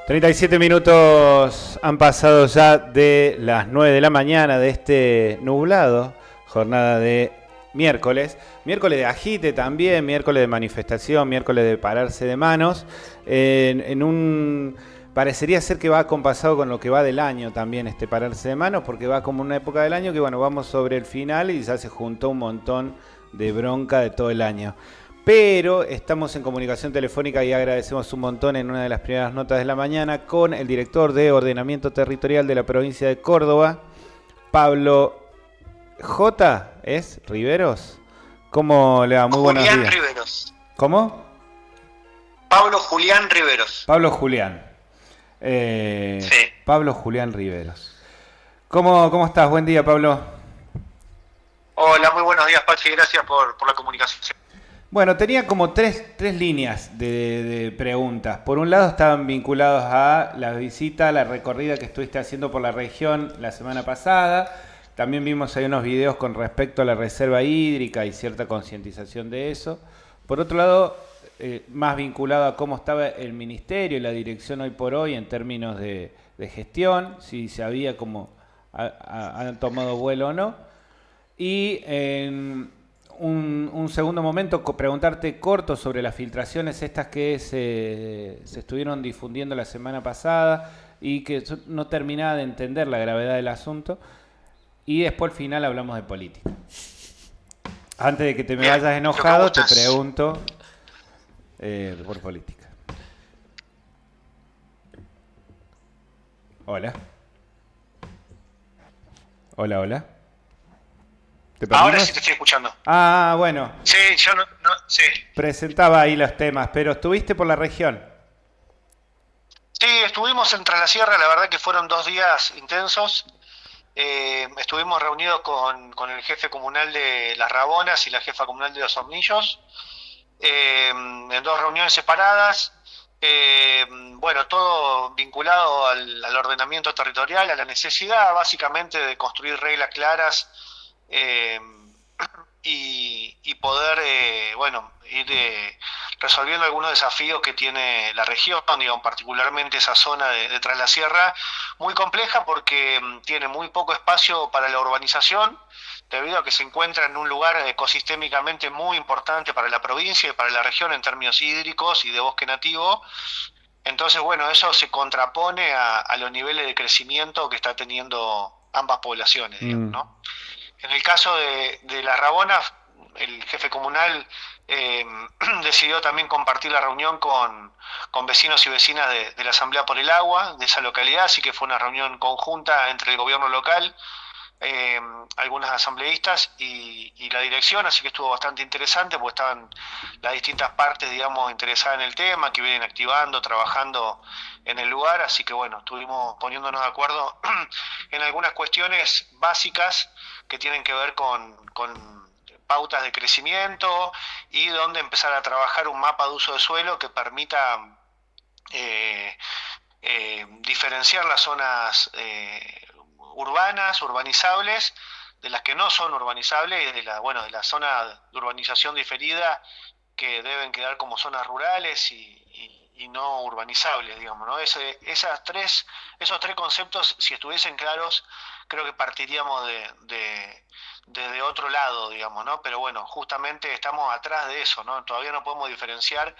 37 minutos han pasado ya de las 9 de la mañana de este nublado, jornada de miércoles. Miércoles de agite también, miércoles de manifestación, miércoles de pararse de manos. En un parecería ser que va acompasado con lo que va del año también este pararse de manos, porque va como una época del año que bueno, vamos sobre el final y ya se juntó un montón de bronca de todo el año. Pero estamos en comunicación telefónica y agradecemos un montón en una de las primeras notas de la mañana con el director de Ordenamiento Territorial de la provincia de Córdoba, Pablo J. ¿Es? ¿Riveros? ¿Cómo le va? Muy buenos Julián días. Riveros. ¿Cómo? Pablo Julián Riveros. Pablo Julián. Sí. Pablo Julián Riveros. ¿Cómo estás? Buen día, Pablo. Hola, muy buenos días, Pachi. Gracias por la comunicación. Bueno, tenía como tres líneas de preguntas. Por un lado estaban vinculados a la visita, la recorrida que estuviste haciendo por la región la semana pasada. También vimos ahí unos videos con respecto a la reserva hídrica y cierta concientización de eso. Por otro lado, más vinculado a cómo estaba el ministerio y la dirección hoy por hoy en términos de gestión, si se había como han tomado vuelo o no. Y en un segundo momento preguntarte corto sobre las filtraciones estas que se estuvieron difundiendo la semana pasada y que no terminaba de entender la gravedad del asunto. Y después al final hablamos de política. Antes de que te me Bien, vayas lo que enojado, te gustas. pregunto por política. Hola. Hola, hola. ¿Te Ahora sí perdimos? te estoy escuchando. Ah, bueno. Sí, yo no sí. Presentaba ahí los temas, pero estuviste por la región. Sí, estuvimos en Tras la Sierra, la verdad que fueron 2 días intensos. Estuvimos reunidos con el jefe comunal de Las Rabonas y la jefa comunal de Los Hornillos, en 2 reuniones separadas. Bueno, todo vinculado al ordenamiento territorial, a la necesidad básicamente de construir reglas claras, eh, y poder, bueno, ir resolviendo algunos desafíos que tiene la región, digamos, particularmente esa zona de Tras la Sierra, muy compleja porque tiene muy poco espacio para la urbanización, debido a que se encuentra en un lugar ecosistémicamente muy importante para la provincia y para la región en términos hídricos y de bosque nativo. Entonces, bueno, eso se contrapone a los niveles de crecimiento que está teniendo ambas poblaciones, digamos, Mm. ¿no? En el caso de Las Rabonas, el jefe comunal eh, decidió también compartir la reunión con vecinos y vecinas de la Asamblea por el Agua de esa localidad, así que fue una reunión conjunta entre el gobierno local, eh, algunas asambleístas y la dirección, así que estuvo bastante interesante porque estaban las distintas partes, digamos, interesadas en el tema, que vienen activando, trabajando en el lugar, así que bueno, estuvimos poniéndonos de acuerdo en algunas cuestiones básicas que tienen que ver con pautas de crecimiento y donde empezar a trabajar un mapa de uso de suelo que permita eh, diferenciar las zonas urbanas, urbanizables, de las que no son urbanizables y bueno, de la zona de urbanización diferida que deben quedar como zonas rurales y no urbanizables, digamos, ¿no? Esos tres conceptos, si estuviesen claros, creo que partiríamos desde otro lado, digamos, ¿no? Pero bueno, justamente estamos atrás de eso, ¿no? Todavía no podemos diferenciar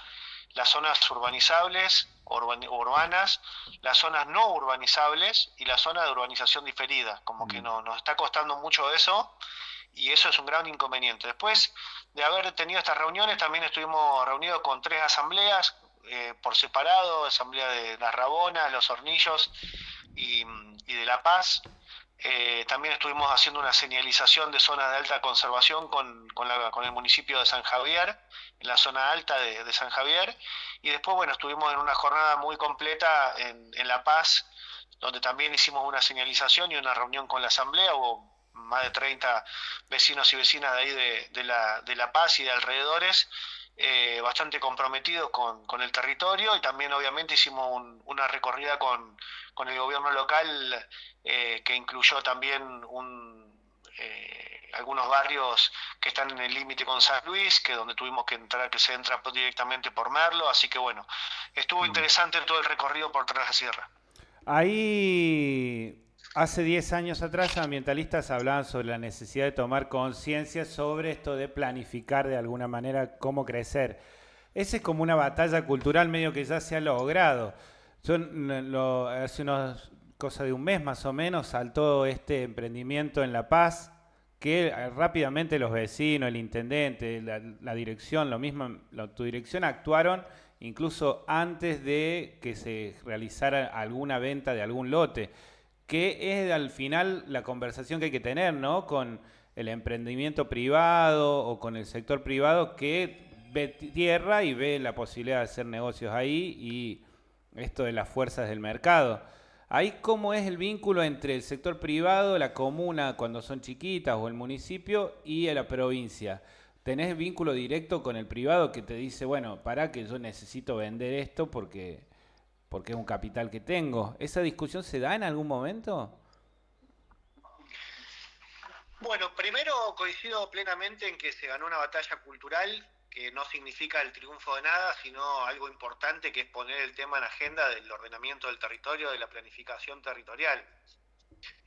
las zonas urbanizables, urbanas, las zonas no urbanizables y la zona de urbanización diferida. Como que Mm. nos está costando mucho eso y eso es un gran inconveniente. Después de haber tenido estas reuniones, también estuvimos reunidos con 3 asambleas por separado, Asamblea de Las Rabonas, Los Hornillos y de La Paz. También estuvimos haciendo una señalización de zonas de alta conservación con el municipio de San Javier, en la zona alta de San Javier. Y después, bueno, estuvimos en una jornada muy completa en La Paz, donde también hicimos una señalización y una reunión con la asamblea. Hubo más de 30 vecinos y vecinas de ahí de la Paz y de alrededores, bastante comprometidos con el territorio, y también obviamente hicimos una recorrida con el gobierno local, que incluyó también algunos barrios que están en el límite con San Luis, que donde tuvimos que entrar, que se entra directamente por Merlo, así que bueno, estuvo Mm. interesante todo el recorrido por Tras la Sierra. Ahí, hace 10 años atrás, ambientalistas hablaban sobre la necesidad de tomar conciencia sobre esto de planificar de alguna manera cómo crecer. Ese es como una batalla cultural medio que ya se ha logrado. Hace unos cosa de un mes más o menos saltó este emprendimiento en La Paz que rápidamente los vecinos, el intendente, la dirección, lo mismo, tu dirección actuaron incluso antes de que se realizara alguna venta de algún lote, que es al final la conversación que hay que tener, ¿no? Con el emprendimiento privado o con el sector privado que ve tierra y ve la posibilidad de hacer negocios ahí y esto de las fuerzas del mercado. Ahí cómo es el vínculo entre el sector privado, la comuna cuando son chiquitas o el municipio y la provincia. ¿Tenés vínculo directo con el privado que te dice, bueno, pará que yo necesito vender esto porque es un capital que tengo? ¿Esa discusión se da en algún momento? Bueno, primero coincido plenamente en que se ganó una batalla cultural que no significa el triunfo de nada, sino algo importante que es poner el tema en agenda del ordenamiento del territorio, de la planificación territorial.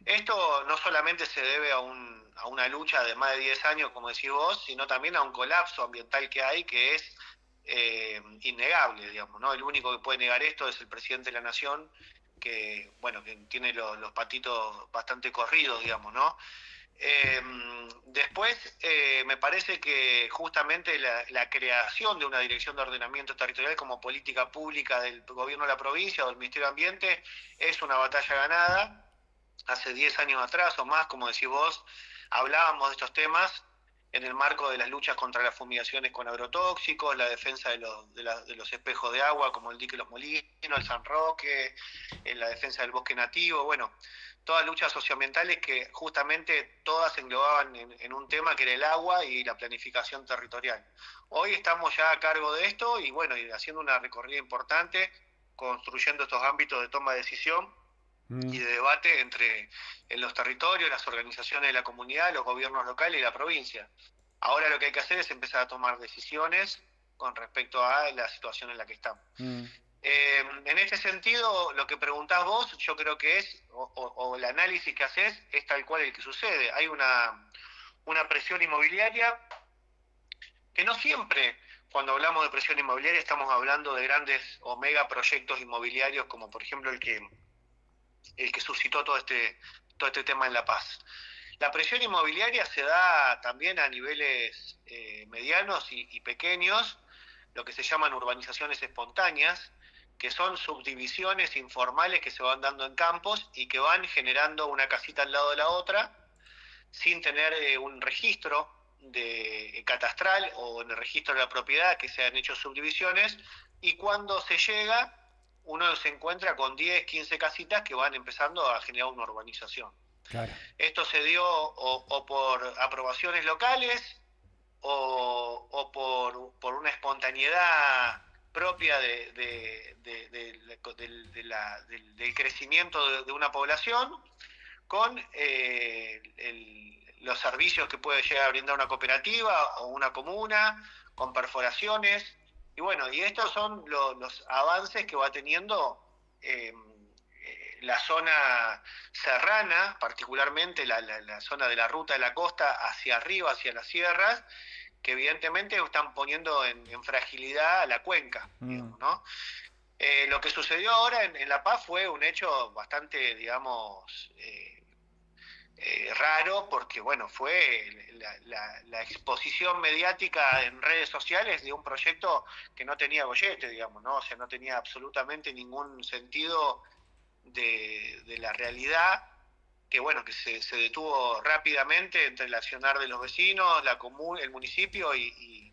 Esto no solamente se debe a una lucha de más de 10 años, como decís vos, sino también a un colapso ambiental que hay que es innegable, digamos, ¿no? El único que puede negar esto es el presidente de la Nación, que, bueno, que tiene los patitos bastante corridos, digamos, ¿no? Eh, Después, me parece que justamente la creación de una dirección de ordenamiento territorial como política pública del gobierno de la provincia o del Ministerio de Ambiente es una batalla ganada. Hace 10 años atrás o más, como decís vos, hablábamos de estos temas en el marco de las luchas contra las fumigaciones con agrotóxicos, la defensa de los espejos de agua como el dique Los Molinos, el San Roque, la defensa del bosque nativo, bueno, todas luchas socioambientales que justamente todas englobaban en un tema que era el agua y la planificación territorial. Hoy estamos ya a cargo de esto y bueno, y haciendo una recorrida importante, construyendo estos ámbitos de toma de decisión y Mm, de debate entre en los territorios, las organizaciones de la comunidad, los gobiernos locales y la provincia. Ahora lo que hay que hacer es empezar a tomar decisiones con respecto a la situación en la que estamos. mm, En este sentido, lo que preguntás vos, yo creo que es, o el análisis que haces, es tal cual el que sucede. Hay una presión inmobiliaria que no siempre, cuando hablamos de presión inmobiliaria, estamos hablando de grandes o mega proyectos inmobiliarios, como por ejemplo el que suscitó todo este tema en La Paz. La presión inmobiliaria se da también a niveles medianos y pequeños, lo que se llaman urbanizaciones espontáneas, que son subdivisiones informales que se van dando en campos y que van generando una casita al lado de la otra sin tener un registro de catastral o en el registro de la propiedad que se han hecho subdivisiones, y cuando se llega uno se encuentra con 10, 15 casitas que van empezando a generar una urbanización. claro. Esto se dio o por aprobaciones locales por una espontaneidad propia del crecimiento de una población, con los servicios que puede llegar a brindar una cooperativa o una comuna, con perforaciones. Y bueno, y estos son los avances que va teniendo la zona serrana, particularmente la zona de la ruta de la costa hacia arriba, hacia las sierras, que evidentemente están poniendo en fragilidad a la cuenca, Mm, digamos, ¿no? Lo que sucedió ahora en La Paz fue un hecho bastante, digamos, raro, porque bueno, fue la exposición mediática en redes sociales de un proyecto que no tenía gollete, digamos, ¿no? O sea, no tenía absolutamente ningún sentido de la realidad, que bueno, que se detuvo rápidamente entre el accionar de los vecinos, la comuna, el municipio y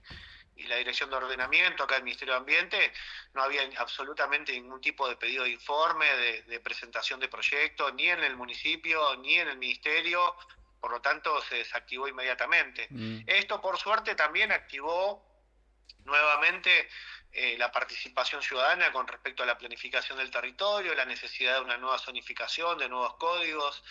la Dirección de Ordenamiento, acá el Ministerio de Ambiente. No había absolutamente ningún tipo de pedido de informe, de presentación de proyectos, ni en el municipio, ni en el ministerio, por lo tanto se desactivó inmediatamente. mm, Esto, por suerte, también activó nuevamente la participación ciudadana con respecto a la planificación del territorio, la necesidad de una nueva zonificación, de nuevos códigos,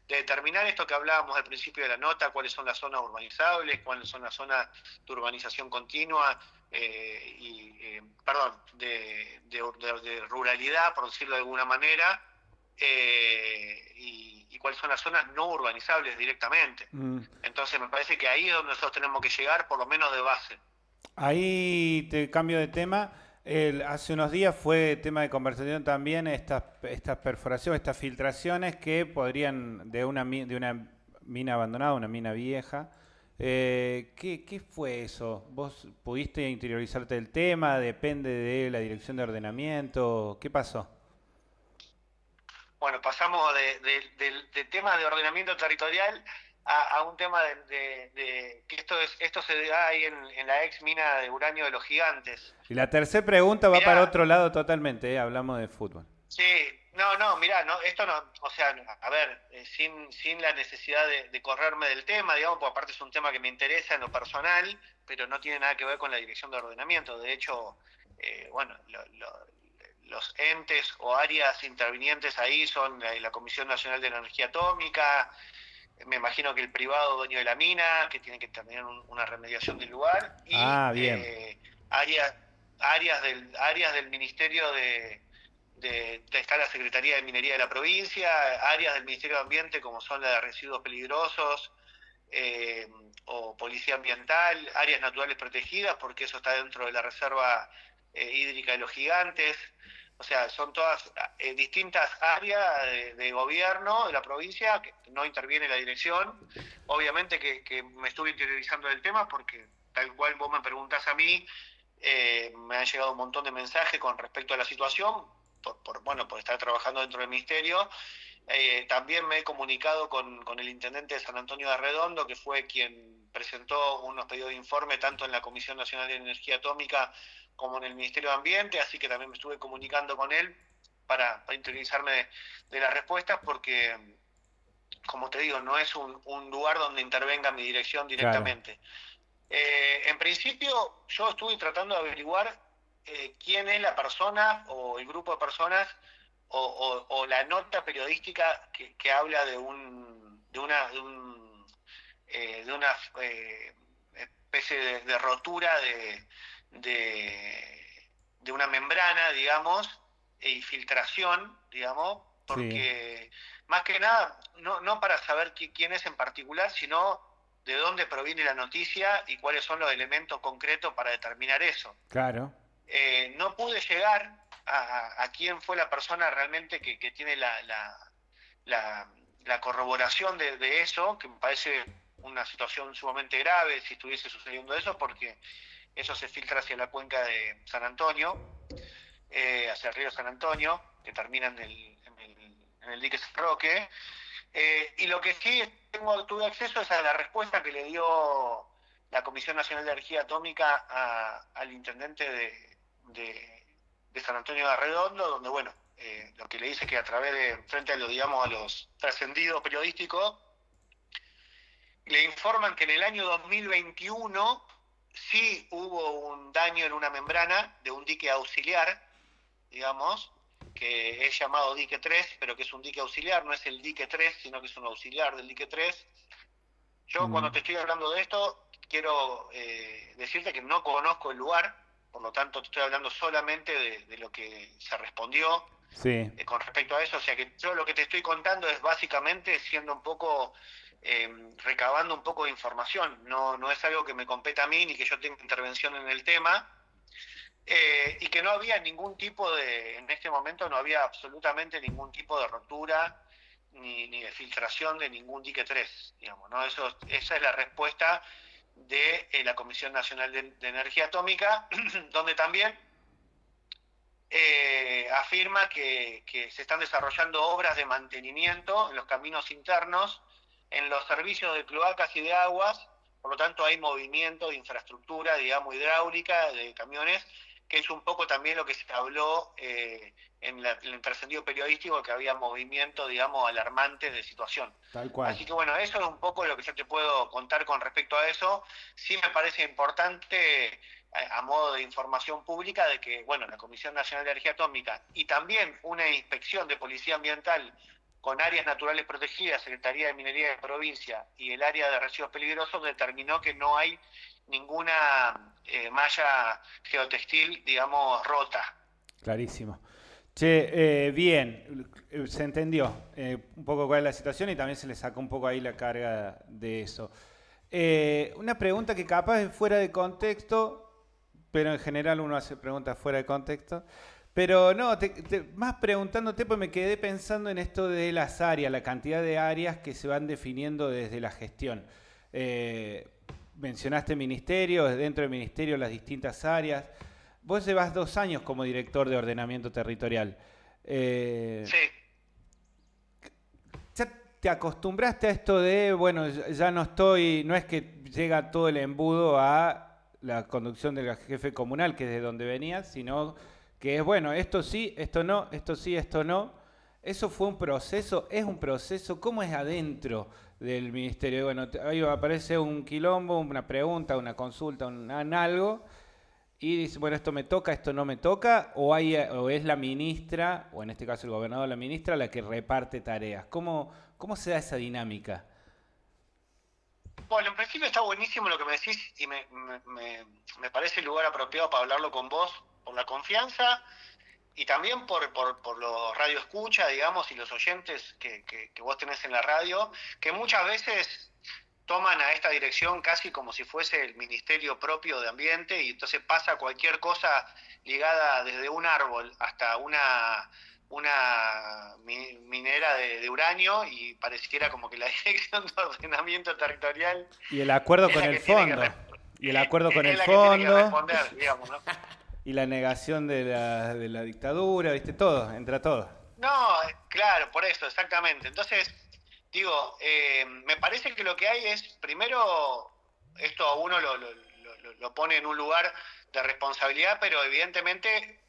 de determinar esto que hablábamos al principio de la nota, cuáles son las zonas urbanizables, cuáles son las zonas de urbanización continua, perdón, de ruralidad, por decirlo de alguna manera, y cuáles son las zonas no urbanizables directamente. Entonces me parece que ahí es donde nosotros tenemos que llegar, por lo menos de base. Ahí te cambio de tema. Hace unos días fue tema de conversación también estas perforaciones, estas filtraciones que podrían de una mina abandonada, una mina vieja. ¿Qué fue eso? ¿Vos pudiste interiorizarte del tema? ¿Depende de la dirección de ordenamiento? ¿Qué pasó? Bueno, pasamos de temas de ordenamiento territorial a un tema que esto se da ahí en la ex mina de uranio de los Gigantes. Y la tercera pregunta va para Mirá, otro lado totalmente, hablamos de fútbol. sí, no, mirá, no, esto no, o sea, a ver, sin la necesidad de correrme del tema, digamos, porque aparte es un tema que me interesa en lo personal, pero no tiene nada que ver con la dirección de ordenamiento. De hecho, bueno, los entes o áreas intervinientes ahí son la Comisión Nacional de la Energía Atómica, me imagino que el privado dueño de la mina, que tiene que terminar una remediación del lugar, y Ah, bien. áreas, áreas del Ministerio está la Secretaría de Minería de la provincia, áreas del Ministerio de Ambiente como son la de residuos peligrosos, o policía ambiental, áreas naturales protegidas, porque eso está dentro de la reserva hídrica de los Gigantes. O sea, son todas distintas áreas de gobierno de la provincia, que no interviene la dirección. Obviamente que me estuve interiorizando del tema porque tal cual vos me preguntás a mí, me han llegado un montón de mensajes con respecto a la situación, por estar trabajando dentro del ministerio. También me he comunicado con el intendente de San Antonio de Arredondo, que fue quien presentó unos pedidos de informe tanto en la Comisión Nacional de Energía Atómica como en el Ministerio de Ambiente, así que también me estuve comunicando con él para interiorizarme de las respuestas, porque, como te digo, no es un lugar donde intervenga mi dirección Claro. directamente. En principio, yo estuve tratando de averiguar quién es la persona o el grupo de personas o la nota periodística que habla de una especie de rotura de una membrana, digamos, y filtración, digamos, Sí, porque más que nada, no para saber quién es en particular, sino de dónde proviene la noticia y cuáles son los elementos concretos para determinar eso. claro. No pude llegar a quién fue la persona realmente que tiene la, la corroboración de eso, que me parece una situación sumamente grave si estuviese sucediendo eso, porque eso se filtra hacia la cuenca de San Antonio, hacia el río San Antonio, que termina en el dique San Roque. Y lo que sí tuve acceso es a la respuesta que le dio la Comisión Nacional de Energía Atómica al intendente de San Antonio de Arredondo, donde, bueno, lo que le dice es que a través frente a digamos, a los trascendidos periodísticos, le informan que en el año 2021 sí hubo un daño en una membrana de un dique auxiliar, digamos, que es llamado dique 3, pero que es un dique auxiliar, no es el dique 3, sino que es un auxiliar del dique 3. Yo cuando te estoy hablando de esto, quiero decirte que no conozco el lugar, por lo tanto te estoy hablando solamente de lo que se respondió Sí, con respecto a eso. O sea que yo lo que te estoy contando es básicamente siendo un poco, recabando un poco de información. No es algo que me compete a mí ni que yo tenga intervención en el tema. Y que no había ningún tipo en este momento no había absolutamente ningún tipo de rotura ni de filtración de ningún dique 3, digamos, ¿no? Esa es la respuesta de la Comisión Nacional de Energía Atómica, donde también afirma que se están desarrollando obras de mantenimiento en los caminos internos, en los servicios de cloacas y de aguas, por lo tanto hay movimiento de infraestructura, digamos, hidráulica, de camiones, que es un poco también lo que se habló en el trascendido periodístico, que había movimiento, digamos, alarmante de situación. tal cual. Así que bueno, eso es un poco lo que yo te puedo contar con respecto a eso. Sí me parece importante a modo de información pública de que, bueno, la Comisión Nacional de Energía Atómica y también una inspección de policía ambiental con áreas naturales protegidas, Secretaría de Minería de Provincia y el área de residuos peligrosos, determinó que no hay ninguna malla geotextil, digamos, rota. Clarísimo. Che, bien, se entendió un poco cuál es la situación y también se le sacó un poco ahí la carga de eso. Una pregunta que capaz es fuera de contexto, pero en general uno hace preguntas fuera de contexto. Pero no, más preguntándote, pues me quedé pensando en esto de las áreas, la cantidad de áreas que se van definiendo desde la gestión. Eh, Mencionaste ministerio, dentro del ministerio las distintas áreas. Vos llevas 2 años como director de ordenamiento territorial. Eh, Sí. ¿Ya te acostumbraste a esto de, bueno, ya no estoy, no es que llega todo el embudo a la conducción del jefe comunal, que es de donde venías, sino que es, bueno, esto sí, esto no, esto sí, esto no? ¿Eso fue un proceso? ¿Es un proceso? ¿Cómo es adentro del ministerio? Bueno, ahí aparece un quilombo, una pregunta, una consulta, algo, y dice, bueno, esto me toca, esto no me toca, o es la ministra, o en este caso el gobernador, la ministra, la que reparte tareas. ¿Cómo se da esa dinámica? Bueno, en principio está buenísimo lo que me decís y me parece el lugar apropiado para hablarlo con vos por la confianza y también por los radio escucha, digamos, y los oyentes que vos tenés en la radio, que muchas veces toman a esta dirección casi como si fuese el ministerio propio de ambiente y entonces pasa cualquier cosa ligada desde un árbol hasta una minera de uranio y pareciera como que la dirección de ordenamiento territorial Y el acuerdo es con la el que tiene fondo. Y el acuerdo con el es la que tiene que fondo. responder, digamos, ¿no? Y la negación de la dictadura, ¿viste? Todo, entra todo. No, claro, por eso, exactamente. Entonces, digo, me parece que lo que hay es, primero, esto a uno lo pone en un lugar de responsabilidad, pero evidentemente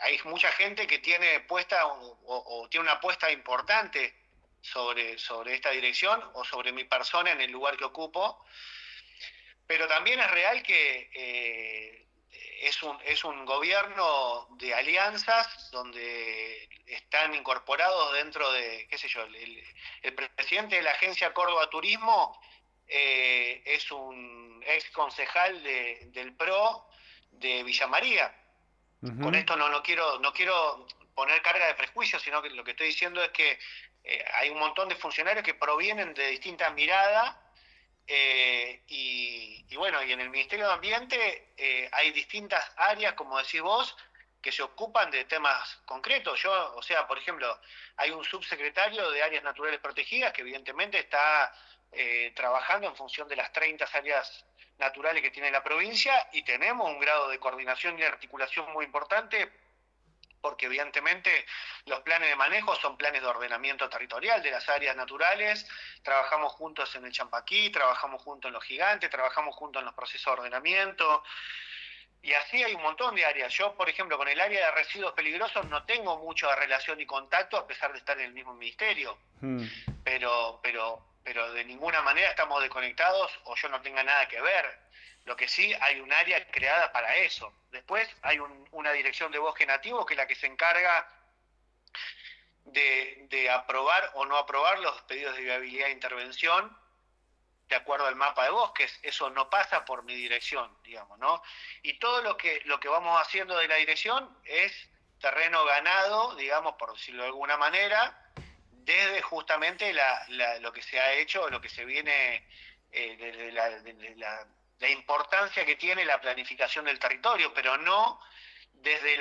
hay mucha gente que tiene puesta o tiene una apuesta importante sobre esta dirección o sobre mi persona en el lugar que ocupo. Pero también es real que es un gobierno de alianzas donde están incorporados dentro de, qué sé yo, el presidente de la agencia Córdoba Turismo es un ex concejal del PRO de Villa María. Con Ujú. esto no quiero poner carga de prejuicio, sino que lo que estoy diciendo es que hay un montón de funcionarios que provienen de distintas miradas y bueno, y en el Ministerio de Ambiente hay distintas áreas, como decís vos, que se ocupan de temas concretos. Yo, o sea, por ejemplo, hay un subsecretario de Áreas Naturales Protegidas que evidentemente está trabajando en función de las 30 áreas naturales que tiene la provincia y tenemos un grado de coordinación y articulación muy importante porque evidentemente los planes de manejo son planes de ordenamiento territorial de las áreas naturales, trabajamos juntos en el Champaquí, trabajamos juntos en los gigantes, trabajamos juntos en los procesos de ordenamiento, y así hay un montón de áreas. Yo, por ejemplo, con el área de residuos peligrosos no tengo mucha relación y contacto a pesar de estar en el mismo ministerio, Mm. pero de ninguna manera estamos desconectados o yo no tenga nada que ver. Lo que sí, hay un área creada para eso. Después hay una dirección de bosque nativo que es la que se encarga de aprobar o no aprobar los pedidos de viabilidad e intervención de acuerdo al mapa de bosques. Eso no pasa por mi dirección, digamos, ¿no? Y todo lo que vamos haciendo de la dirección es terreno ganado, digamos, por decirlo de alguna manera, desde justamente lo que se ha hecho, lo que se viene desde la importancia que tiene la planificación del territorio, pero no desde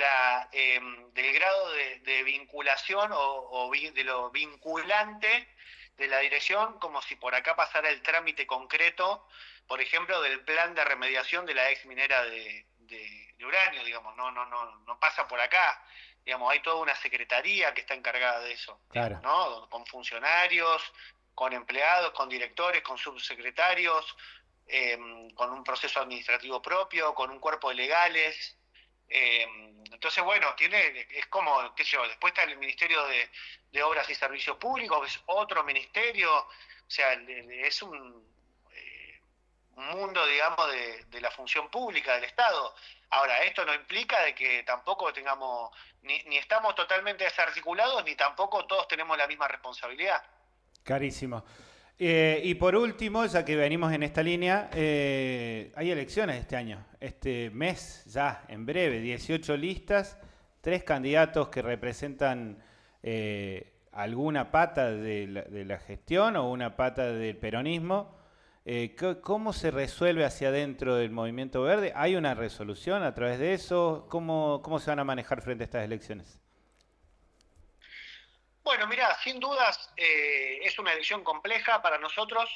del grado de vinculación o de lo vinculante de la dirección, como si por acá pasara el trámite concreto, por ejemplo, del plan de remediación de la ex minera de uranio, digamos, no pasa por acá. Digamos, hay toda una secretaría que está encargada de eso, digamos, Claro. ¿no? Con funcionarios, con empleados, con directores, con subsecretarios, eh, con un proceso administrativo propio, con un cuerpo de legales. Eh, entonces, bueno, es como, qué sé yo, después está el Ministerio de Obras y Servicios Públicos, que es otro ministerio, o sea, es un mundo, digamos, de la función pública del Estado. Ahora, esto no implica de que tampoco tengamos, ni estamos totalmente desarticulados, ni tampoco todos tenemos la misma responsabilidad. Carísimo. Y por último, ya que venimos en esta línea, hay elecciones este año, este mes ya, en breve, 18 listas, 3 candidatos que representan alguna pata de la gestión o una pata del peronismo. ¿Cómo se resuelve hacia adentro del Movimiento Verde? ¿Hay una resolución a través de eso? ¿Cómo se van a manejar frente a estas elecciones? Bueno, mira, sin dudas es una elección compleja para nosotros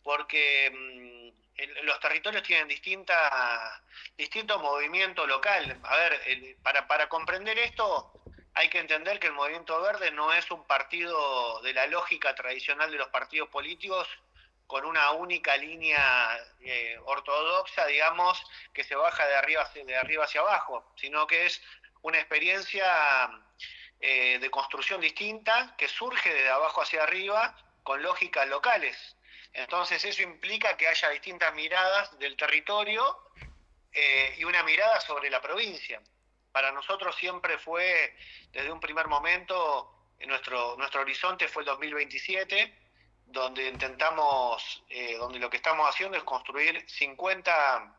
porque los territorios tienen distinto movimiento local. A ver, para comprender esto hay que entender que el Movimiento Verde no es un partido de la lógica tradicional de los partidos políticos con una única línea ortodoxa, digamos, que se baja de arriba hacia abajo, sino que es una experiencia de construcción distinta que surge de abajo hacia arriba con lógicas locales. Entonces eso implica que haya distintas miradas del territorio y una mirada sobre la provincia. Para nosotros siempre fue, desde un primer momento, nuestro horizonte fue el 2027, donde donde lo que estamos haciendo es construir 50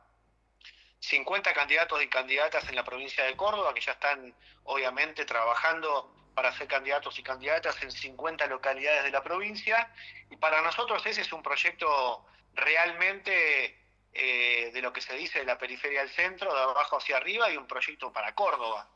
candidatos y candidatas en la provincia de Córdoba, que ya están obviamente trabajando para ser candidatos y candidatas en 50 localidades de la provincia. Y para nosotros ese es un proyecto realmente de lo que se dice de la periferia al centro, de abajo hacia arriba, y un proyecto para Córdoba.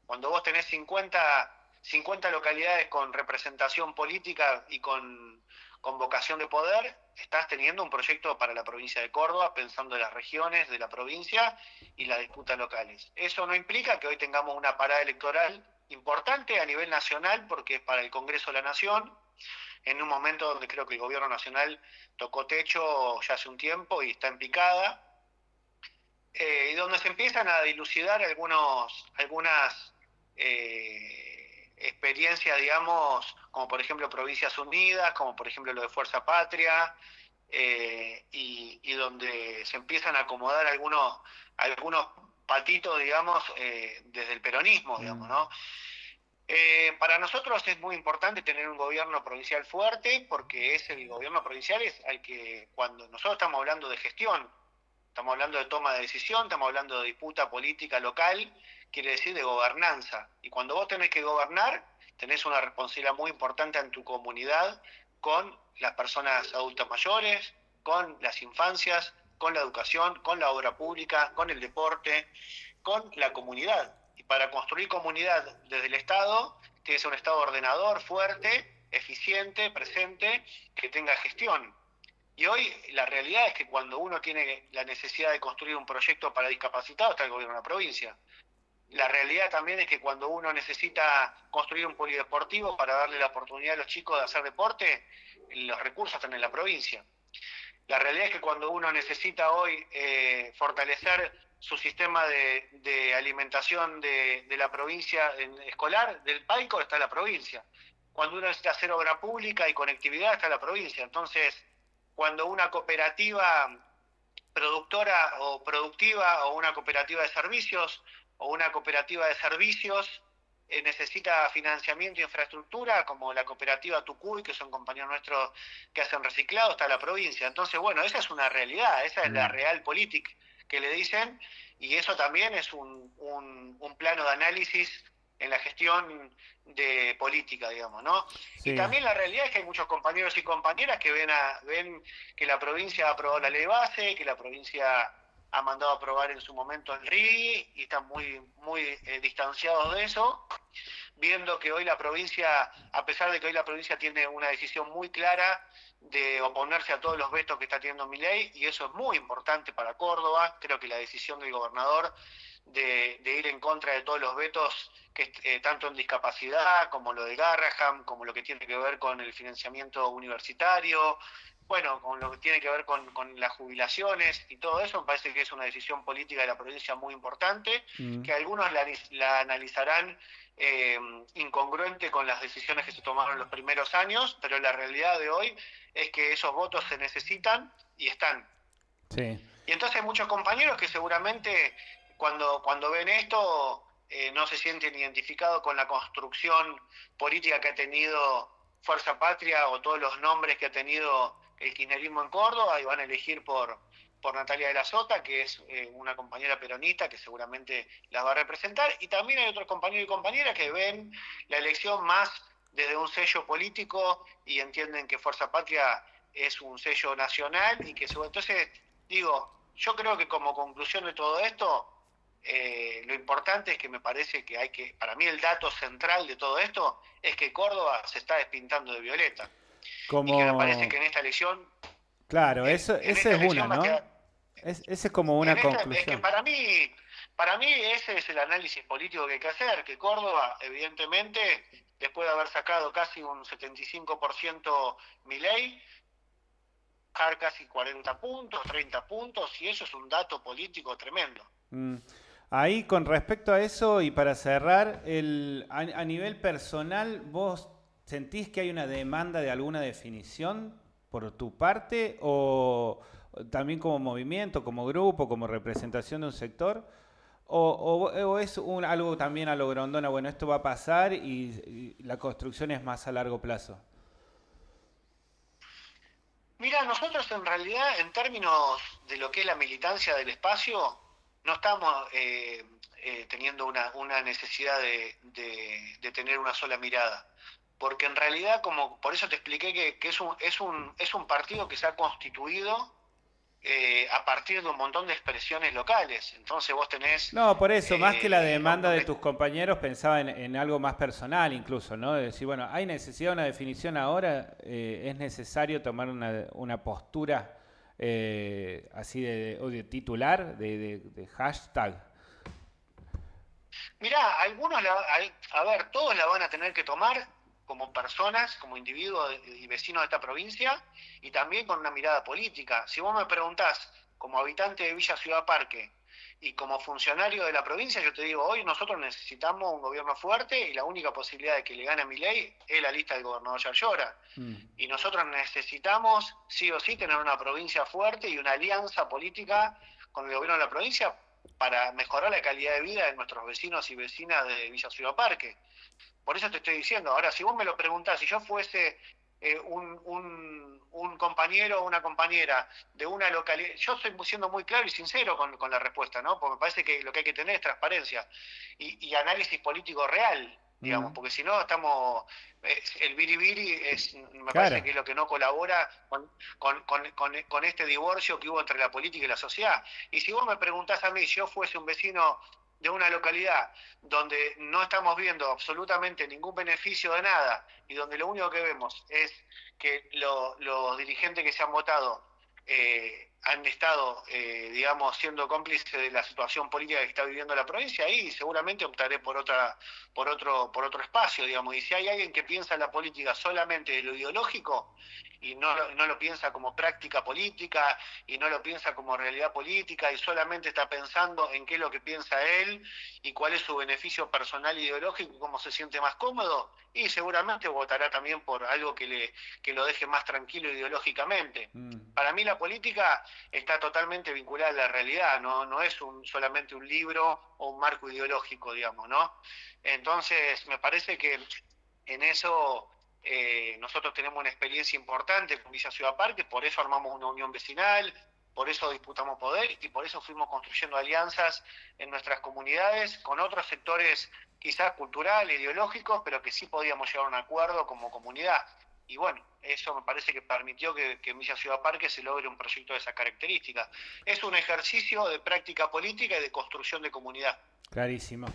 Cuando vos tenés 50 localidades con representación política y con vocación de poder, estás teniendo un proyecto para la provincia de Córdoba, pensando en las regiones de la provincia y las disputas locales. Eso no implica que hoy tengamos una parada electoral importante a nivel nacional, porque es para el Congreso de la Nación, en un momento donde creo que el gobierno nacional tocó techo ya hace un tiempo y está en picada, y donde se empiezan a dilucidar algunas experiencias, digamos, como por ejemplo Provincias Unidas, como por ejemplo lo de Fuerza Patria, y donde se empiezan a acomodar algunos patitos, digamos, desde el peronismo, digamos, Mm. ¿no? Para nosotros es muy importante tener un gobierno provincial fuerte, porque es el gobierno provincial es al que, cuando nosotros estamos hablando de gestión, estamos hablando de toma de decisión, estamos hablando de disputa política local, quiere decir de gobernanza. Y cuando vos tenés que gobernar, tenés una responsabilidad muy importante en tu comunidad con las personas adultas mayores, con las infancias, con la educación, con la obra pública, con el deporte, con la comunidad. Y para construir comunidad desde el Estado, tiene que ser un Estado ordenador, fuerte, eficiente, presente, que tenga gestión. Y hoy la realidad es que cuando uno tiene la necesidad de construir un proyecto para discapacitados, está el gobierno de la provincia. La realidad también es que cuando uno necesita construir un polideportivo para darle la oportunidad a los chicos de hacer deporte, los recursos están en la provincia. La realidad es que cuando uno necesita hoy fortalecer su sistema de alimentación de la provincia escolar, del PAICO, está en la provincia. Cuando uno necesita hacer obra pública y conectividad, está en la provincia. Entonces, cuando una cooperativa productora o productiva o una cooperativa de servicios necesita financiamiento e infraestructura, como la cooperativa Tucuy, que son compañeros nuestros que hacen reciclado, está la provincia. Entonces, bueno, esa es una realidad, esa es la Mm. realpolitik que le dicen, y eso también es un plano de análisis en la gestión de política, digamos, ¿no? Y Sí. también la realidad es que hay muchos compañeros y compañeras que ven que la provincia ha aprobado la ley base, que la provincia ha mandado a aprobar en su momento el RI y están muy distanciados de eso, viendo que hoy la provincia, a pesar de que hoy la provincia tiene una decisión muy clara de oponerse a todos los vetos que está teniendo Milei, y eso es muy importante para Córdoba, creo que la decisión del gobernador de ir en contra de todos los vetos, que tanto en discapacidad, como lo de Garraham, como lo que tiene que ver con el financiamiento universitario, bueno, con lo que tiene que ver con las jubilaciones y todo eso, me parece que es una decisión política de la provincia muy importante, Mm. que algunos la analizarán incongruente con las decisiones que se tomaron en los primeros años, pero la realidad de hoy es que esos votos se necesitan y están. Sí. Y entonces hay muchos compañeros que seguramente cuando ven esto no se sienten identificados con la construcción política que ha tenido Fuerza Patria o todos los nombres que ha tenido el kirchnerismo en Córdoba y van a elegir por Natalia de la Sota, que es una compañera peronista que seguramente las va a representar. Y también hay otros compañeros y compañeras que ven la elección más desde un sello político y entienden que Fuerza Patria es un sello nacional y que entonces digo, yo creo que como conclusión de todo esto, lo importante es que me parece que para mí el dato central de todo esto es que Córdoba se está despintando de violeta. Y que me parece que Como... en esta elección, Claro, eso, en esa esta es una, elección va a ¿no? quedar, Ese es como una es que conclusión. para mí ese es el análisis político que hay que hacer, que Córdoba, evidentemente, después de haber sacado casi un 75% Milei, bajar casi 40 puntos, 30 puntos, y eso es un dato político tremendo. Mm. Ahí con respecto a eso y para cerrar, a nivel personal, ¿vos sentís que hay una demanda de alguna definición por tu parte o también como movimiento, como grupo, como representación de un sector? ¿O es algo también a lo Grondona, bueno, esto va a pasar y la construcción es más a largo plazo? Mira, nosotros en realidad, en términos de lo que es la militancia del espacio, no estamos teniendo una necesidad de tener una sola mirada. Porque en realidad, como por eso te expliqué que es un partido que se ha constituido a partir de un montón de expresiones locales. Entonces vos tenés No, por eso, más que la demanda de donde tus compañeros, pensaba en algo más personal incluso, ¿no? De decir, bueno, hay necesidad de una definición ahora, es necesario tomar una postura así o de titular, de hashtag. mirá, a ver, todos la van a tener que tomar como personas, como individuos y vecinos de esta provincia, y también con una mirada política. Si vos me preguntás, como habitante de Villa Ciudad Parque y como funcionario de la provincia, yo te digo, hoy nosotros necesitamos un gobierno fuerte y la única posibilidad de que le gane a Milei es la lista del gobernador Yarlora. Mm. Y nosotros necesitamos, sí o sí, tener una provincia fuerte y una alianza política con el gobierno de la provincia para mejorar la calidad de vida de nuestros vecinos y vecinas de Villa Ciudad Parque. Por eso te estoy diciendo, ahora si vos me lo preguntás, si yo fuese un compañero o una compañera de una localidad, yo estoy siendo muy claro y sincero con la respuesta, ¿no? Porque me parece que lo que hay que tener es transparencia y análisis político real, digamos, Mm. porque si no estamos, el biribiri me parece Claro. que es lo que no colabora con este divorcio que hubo entre la política y la sociedad. Y si vos me preguntás a mí, si yo fuese un vecino de una localidad donde no estamos viendo absolutamente ningún beneficio de nada y donde lo único que vemos es que los dirigentes que se han votado han estado, digamos, siendo cómplices de la situación política que está viviendo la provincia, ahí seguramente optaré por otro espacio, digamos. Y si hay alguien que piensa en la política solamente de lo ideológico y no lo piensa como práctica política y no lo piensa como realidad política y solamente está pensando en qué es lo que piensa él y cuál es su beneficio personal ideológico y cómo se siente más cómodo, y seguramente votará también por algo que lo deje más tranquilo ideológicamente. Mm. Para mí la política está totalmente vinculada a la realidad, no es solamente un libro o un marco ideológico, digamos, ¿no? Entonces, me parece que en eso nosotros tenemos una experiencia importante con Villa Ciudad Parque, por eso armamos una unión vecinal, por eso disputamos poder y por eso fuimos construyendo alianzas en nuestras comunidades con otros sectores quizás culturales, ideológicos, pero que sí podíamos llegar a un acuerdo como comunidad. Y bueno, eso me parece que permitió que en Villa Ciudad Parque se logre un proyecto de esas características. Es un ejercicio de práctica política y de construcción de comunidad. Clarísimo.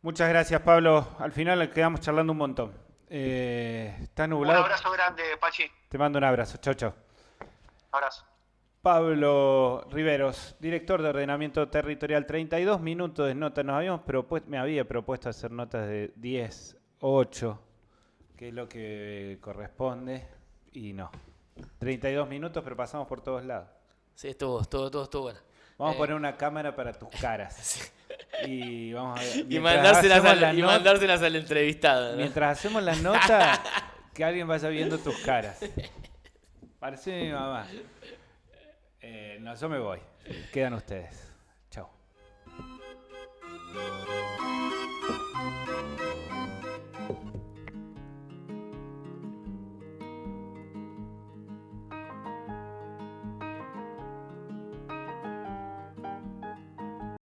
Muchas gracias, Pablo. Al final quedamos charlando un montón. Está Un nublado. abrazo grande, Pachi. Te mando un abrazo. Chau, chau. Abrazo. Pablo Riveros, director de ordenamiento territorial, 32 minutos de notas. Me había propuesto hacer notas de 10, 8, que es lo que corresponde, y no. 32 minutos, pero pasamos por todos lados. Sí, todo estuvo bueno. Vamos a poner una cámara para tus caras. Sí. Y vamos a ver. Y Mientras mandárselas al entrevistado, ¿no? mientras hacemos las notas, que alguien vaya viendo tus caras. Parece mi mamá. No, yo me voy. Quedan ustedes.